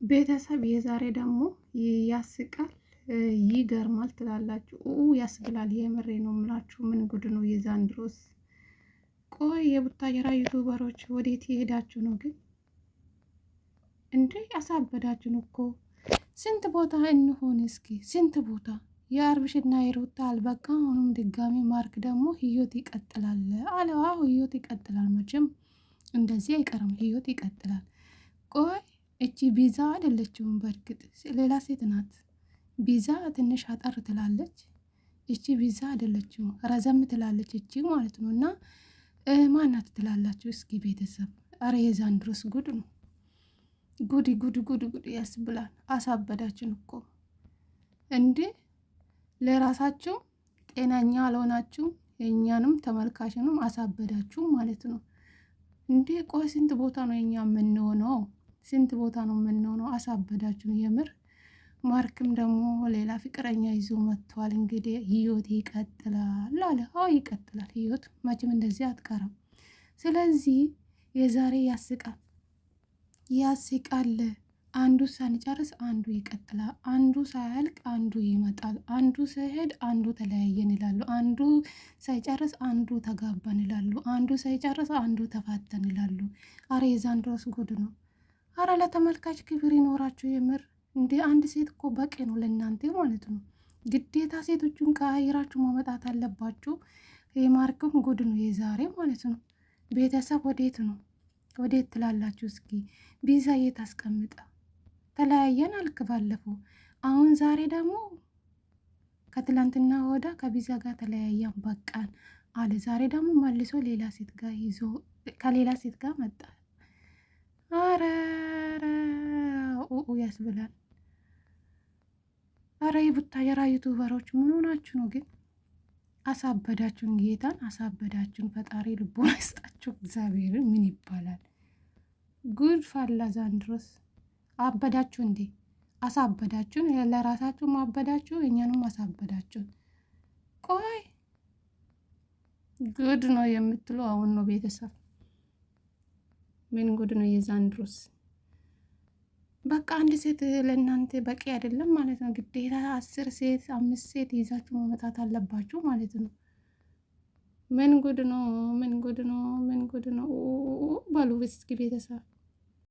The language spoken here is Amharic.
ቤተሰብ የዛሬ ደግሞ ያስቃል፣ ይገርማል ትላላችሁ። ያስብላል። የምሬ ነው የምላችሁ። ምን ጉድ ነው የዛንድሮስ! ቆይ የቡታጀራ ዩቱበሮች ወዴት የሄዳችሁ ነው ግን? እንዴ ያሳበዳችሁን እኮ። ስንት ቦታ እንሆን እስኪ? ስንት ቦታ የአብርሽና የሩታ አልበቃ። አሁንም ድጋሚ ማርክ ደግሞ ህይወት ይቀጥላል አለ። አዎ ህይወት ይቀጥላል። መቼም እንደዚህ አይቀርም። ህይወት ይቀጥላል። ቆይ እቺ ቢዛ አይደለችም። በእርግጥ ሌላ ሴት ናት። ቢዛ ትንሽ አጠር ትላለች። እቺ ቢዛ አይደለችም፣ ረዘም ትላለች እቺ ማለት ነው። እና ማናት ትላላችሁ እስኪ ቤተሰብ? አረ የዛንድሮስ ጉድ ነው። ጉድ ጉድ ጉድ ጉድ ያስብላል። አሳበዳችን እኮ እንዴ! ለራሳችሁ ጤናኛ አልሆናችሁ፣ የእኛንም ተመልካችንም አሳበዳችሁ ማለት ነው እንዴ! ቆይ ስንት ቦታ ነው የኛ የምንሆነው? ስንት ቦታ ነው የምንሆነው? አሳበዳችሁ የምር። ማርክም ደግሞ ሌላ ፍቅረኛ ይዞ መጥቷል። እንግዲህ ህይወት ይቀጥላል አለ። አዎ ይቀጥላል። ህይወት መቼም እንደዚህ አትቀርም። ስለዚህ የዛሬ ያስቃል፣ ያስቃል። አንዱ ሳንጨርስ አንዱ ይቀጥላል። አንዱ ሳያልቅ አንዱ ይመጣል። አንዱ ሳይሄድ አንዱ ተለያየን ይላሉ። አንዱ ሳይጨርስ አንዱ ተጋባን ይላሉ። አንዱ ሳይጨርስ አንዱ ተፋተን ይላሉ። አረ የዛንድሮስ ጉድ ነው። አረ ለተመልካች ክብር ይኖራችሁ የምር። እንደ አንድ ሴት እኮ በቂ ነው ለእናንተ ማለት ነው። ግዴታ ሴቶቹን ከአይራችሁ ማመጣት አለባችሁ። የማርክም ጉድ ነው የዛሬ ማለት ነው። ቤተሰብ ወዴት ነው? ወዴት ትላላችሁ እስኪ? ቢዛ የት አስቀምጣ? ተለያየን አልክ ባለፈው። አሁን ዛሬ ደግሞ ከትላንትና ወዳ ከቢዛ ጋር ተለያየን በቃን አለ። ዛሬ ደግሞ መልሶ ሌላ ሴት ጋር ይዞ ከሌላ ሴት ጋር መጣ። አረ ያስብላል። አረ የቡታጀራ ዩቱበሮች ምን ሆናችሁ ነው ግን? አሳበዳችሁን፣ ጌታን አሳበዳችሁን። ፈጣሪ ልቦና ይስጣችሁ። እግዚአብሔርን ምን ይባላል? ጉድ ፋላ ዛንድሮስ። አበዳችሁ እንዴ? አሳበዳችሁን። ለራሳችሁ ማበዳችሁ፣ እኛንም አሳበዳችሁን። ቆይ ጉድ ነው የምትሉ አሁን ነው ቤተሰብ። ምን ጉድ ነው የዛንድሮስ! በቃ አንድ ሴት ለእናንተ በቂ አይደለም ማለት ነው። ግዴታ 10 ሴት 5 ሴት ይዛችሁ መመጣት አለባችሁ ማለት ነው። ምን ጉድ ነው? ምን ጉድ ነው? ምን ጉድ ነው? በሉ እስኪ ቤተሰብ